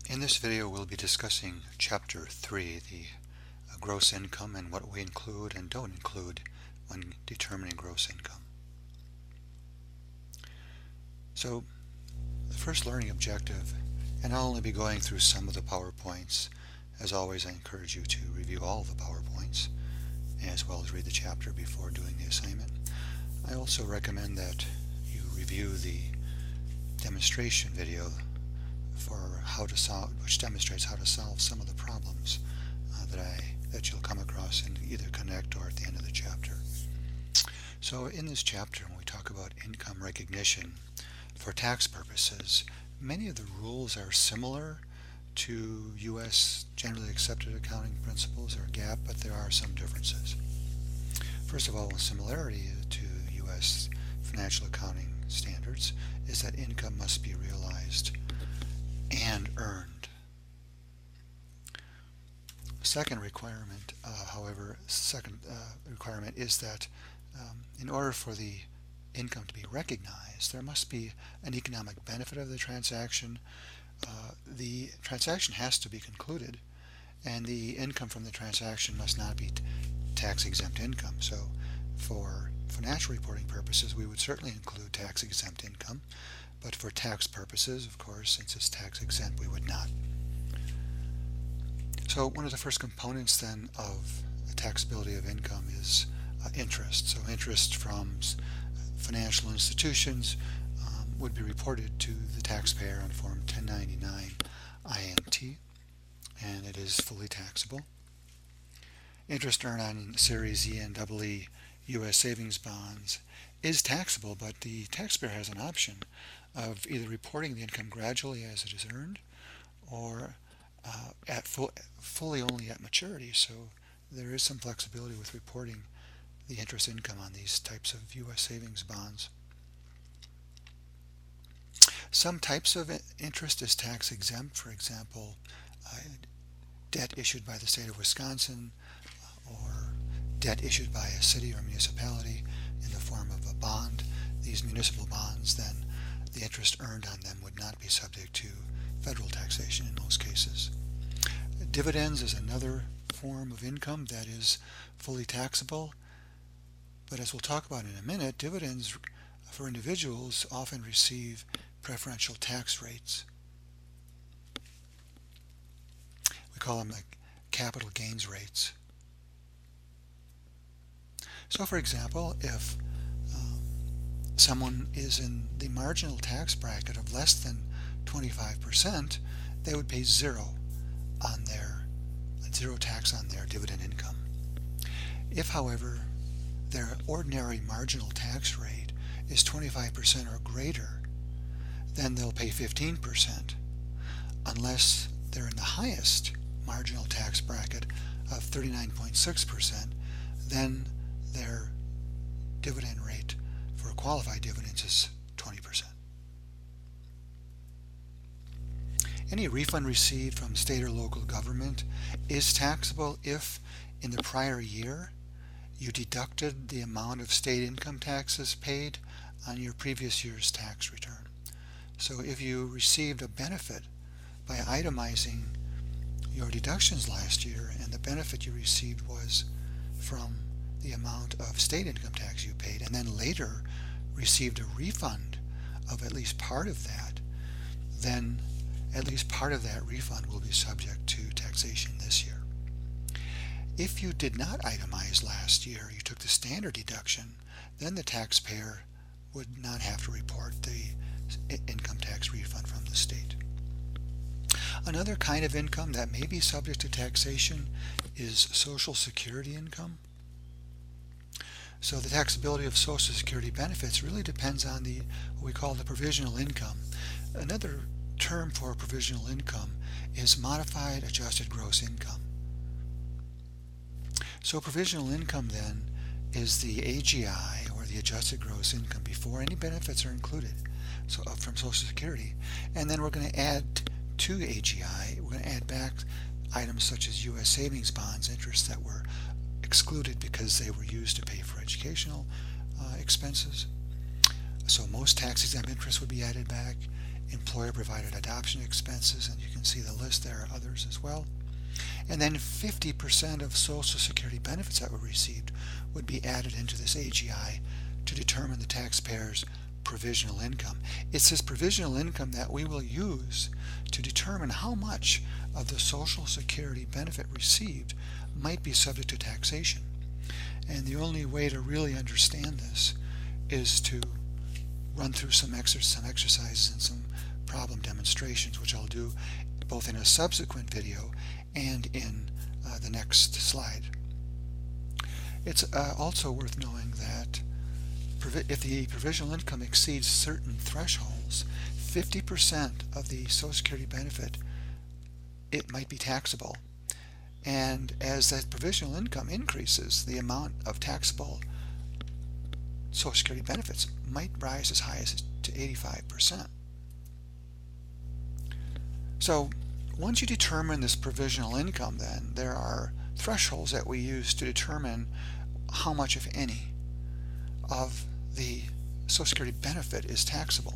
In this video we'll be discussing Chapter 3, the gross income, and what we include and don't include when determining gross income. So the first learning objective, and I'll only be going through some of the PowerPoints. As always, I encourage you to review all of the PowerPoints as well as read the chapter before doing the assignment. I also recommend that you review the demonstration video for how to solve, which demonstrates how to solve some of the problems that you'll come across in either Connect or at the end of the chapter. So in this chapter, when we talk about income recognition for tax purposes, many of the rules are similar to U.S. generally accepted accounting principles, or GAAP, but there are some differences. First of all, a similarity to U.S. financial accounting standards is that income must be realized and earned. Second requirement, is that in order for the income to be recognized, there must be an economic benefit of the transaction. The transaction has to be concluded, and the income from the transaction must not be tax-exempt income. So for financial reporting purposes, we would certainly include tax-exempt income, but for tax purposes, of course, since it's tax-exempt, we would not. So one of the first components then of the taxability of income is interest. So interest from financial institutions would be reported to the taxpayer on Form 1099 INT, and it is fully taxable. Interest earned on Series E and EE U.S. savings bonds is taxable, but the taxpayer has an option of either reporting the income gradually as it is earned, or fully only at maturity. So there is some flexibility with reporting the interest income on these types of U.S. savings bonds. Some types of interest is tax exempt. For example, debt issued by the state of Wisconsin, or debt issued by a city or municipality in the form of a bond. These municipal bonds, then the interest earned on them would not be subject to federal taxation in most cases. Dividends is another form of income that is fully taxable, but as we'll talk about in a minute, dividends for individuals often receive preferential tax rates. We call them capital gains rates. So for example, if someone is in the marginal tax bracket of less than 25%, they would pay zero tax on their dividend income. If, however, their ordinary marginal tax rate is 25% or greater, then they'll pay 15%. Unless they're in the highest marginal tax bracket of 39.6%, then their dividend rate for qualified dividends is 20%. Any refund received from state or local government is taxable if in the prior year you deducted the amount of state income taxes paid on your previous year's tax return. So if you received a benefit by itemizing your deductions last year, and the benefit you received was from the amount of state income tax you paid, and then later received a refund of at least part of that, then at least part of that refund will be subject to taxation this year. If you did not itemize last year, you took the standard deduction, then the taxpayer would not have to report the income tax refund from the state. Another kind of income that may be subject to taxation is Social Security income. So the taxability of Social Security benefits really depends on what we call the provisional income. Another term for provisional income is modified adjusted gross income. So provisional income then is the AGI, or the adjusted gross income, before any benefits are included, so from Social Security. And then we're going to add to AGI, we're going to add back items such as U.S. savings bonds interest that were excluded because they were used to pay for educational expenses. So most tax-exempt interest would be added back, employer-provided adoption expenses, and you can see the list. There are others as well. And then 50% of Social Security benefits that were received would be added into this AGI to determine the taxpayer's provisional income. It's this provisional income that we will use to determine how much of the Social Security benefit received might be subject to taxation. And the only way to really understand this is to run through some exercises and some problem demonstrations, which I'll do both in a subsequent video and in the next slide. It's also worth knowing that if the provisional income exceeds certain thresholds, 50% of the Social Security benefit, it might be taxable. And as that provisional income increases, the amount of taxable Social Security benefits might rise as high as to 85%. So once you determine this provisional income, then there are thresholds that we use to determine how much, if any, of the Social Security benefit is taxable.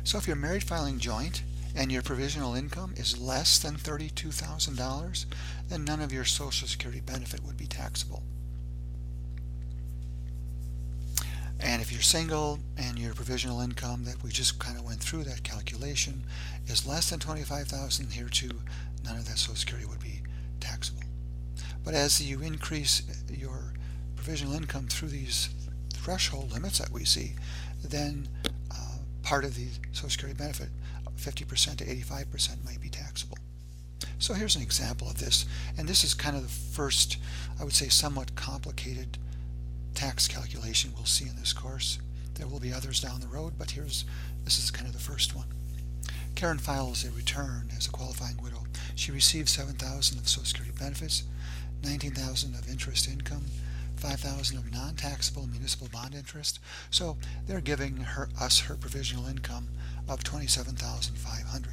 So if you're married filing joint and your provisional income is less than $32,000, then none of your Social Security benefit would be taxable. And if you're single and your provisional income that we just kind of went through that calculation is less than $25,000, here too, none of that Social Security would be taxable. But as you increase your provisional income through these threshold limits that we see, then part of the Social Security benefit, 50% to 85%, might be taxable. So here's an example of this, and this is kind of the first, I would say, somewhat complicated tax calculation we'll see in this course. There will be others down the road, but this is kind of the first one. Karen files a return as a qualifying widow. She receives $7,000 of Social Security benefits, $19,000 of interest income, $5,000 of non-taxable municipal bond interest. So they're giving us her provisional income of $27,500.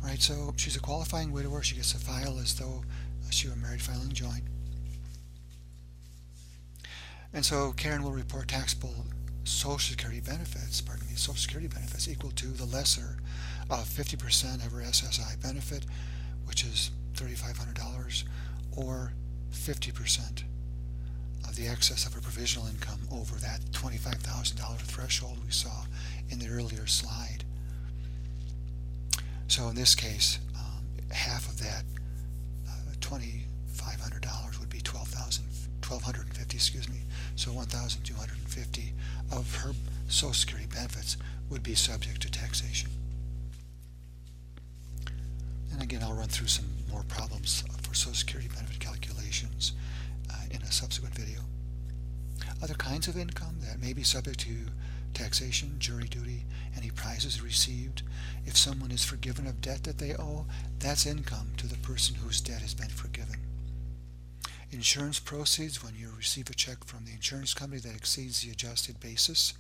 All right, so she's a qualifying widower. She gets to file as though she were married filing joint. And so Karen will report taxable Social Security benefits, Social Security benefits equal to the lesser of 50% of her SSI benefit, which is $3,500, or 50% of the excess of her provisional income over that $25,000 threshold we saw in the earlier slide. So in this case, half of that $2,500 would be $1,250, so $1,250 of her Social Security benefits would be subject to taxation. And again, I'll run through some more problems for Social Security benefit calculations in a subsequent video. Other kinds of income that may be subject to taxation, jury duty, any prizes received. If someone is forgiven of debt that they owe, that's income to the person whose debt has been forgiven. Insurance proceeds, when you receive a check from the insurance company that exceeds the adjusted basis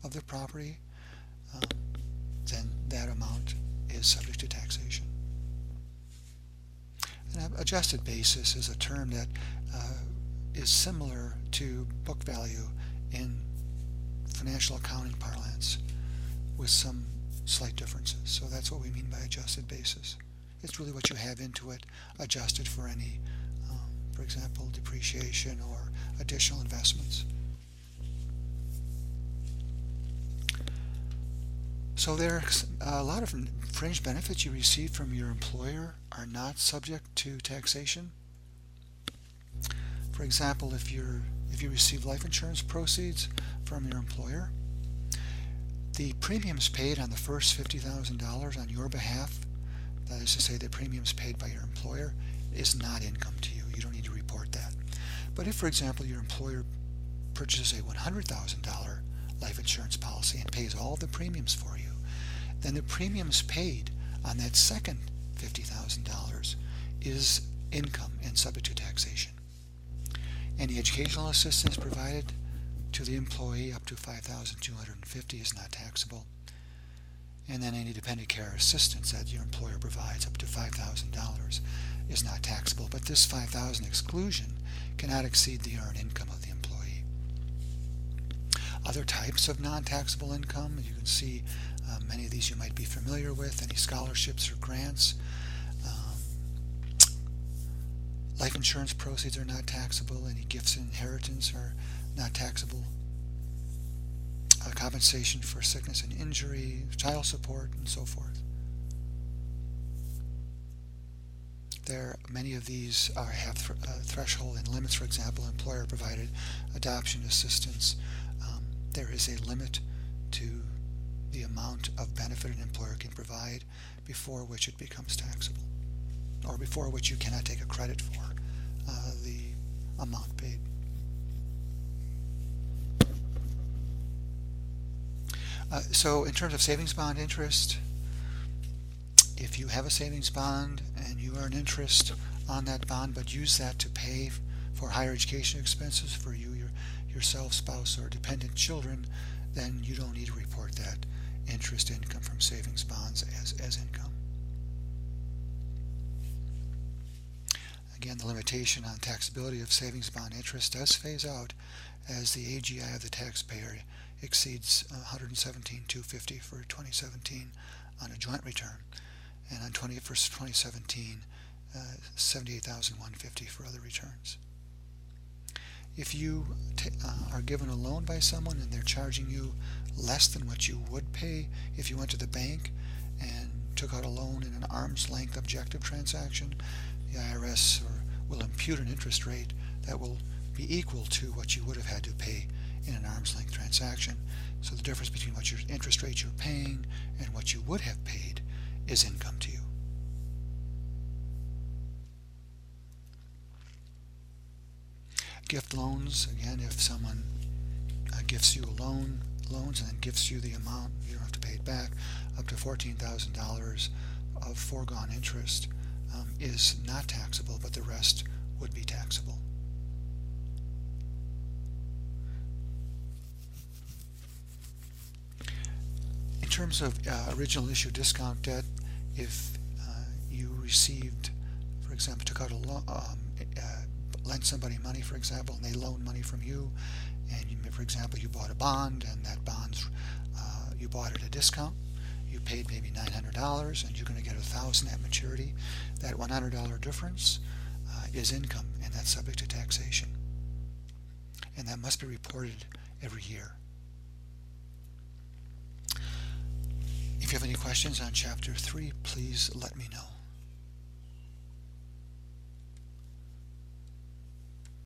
of the property, then that amount is subject to taxation. An adjusted basis is a term that is similar to book value in financial accounting parlance, with some slight differences. So that's what we mean by adjusted basis. It's really what you have into it, adjusted for any, for example, depreciation or additional investments. So there's a lot of fringe benefits you receive from your employer are not subject to taxation. For example, if you receive life insurance proceeds from your employer, the premiums paid on the first $50,000 on your behalf, that is to say the premiums paid by your employer, is not income to you. You don't need to report that. But if, for example, your employer purchases a $100,000 life insurance policy and pays all the premiums for you, then the premiums paid on that second $50,000 is income and subject to taxation. Any educational assistance provided to the employee up to $5,250 is not taxable. And then any dependent care assistance that your employer provides up to $5,000 is not taxable. But this $5,000 exclusion cannot exceed the earned income of the employee. Other types of non-taxable income, you can see Many of these you might be familiar with, any scholarships or grants. Um, Life insurance proceeds are not taxable. Any gifts and inheritance are not taxable. Compensation for sickness and injury, child support, and so forth. Many of these have threshold and limits. For example, employer-provided adoption assistance. There is a limit to the amount of benefit an employer can provide before which it becomes taxable, or before which you cannot take a credit for the amount paid. So in terms of savings bond interest, if you have a savings bond and you earn interest on that bond but use that to pay for higher education expenses for you, yourself, spouse, or dependent children, then you don't need to report that interest income from savings bonds as income. Again, the limitation on taxability of savings bond interest does phase out as the AGI of the taxpayer exceeds $117,250 for 2017 on a joint return, and on 2017, $78,150 for other returns. If you are given a loan by someone and they're charging you less than what you would pay if you went to the bank and took out a loan in an arm's length objective transaction, the IRS will impute an interest rate that will be equal to what you would have had to pay in an arm's length transaction. So the difference between what your interest rate you're paying and what you would have paid is income to you. Gift loans, again, if someone gifts you loans and then gifts you the amount, you don't have to pay it back, up to $14,000 of foregone interest is not taxable, but the rest would be taxable. In terms of original issue discount debt, if you received, for example, took out a loan, lent somebody money, for example, and they loaned money from you, and for example, you bought a bond, and that bond's you bought at a discount. You paid maybe $900, and you're going to get $1,000 at maturity. That $100 difference is income, and that's subject to taxation, and that must be reported every year. If you have any questions on Chapter 3, please let me know.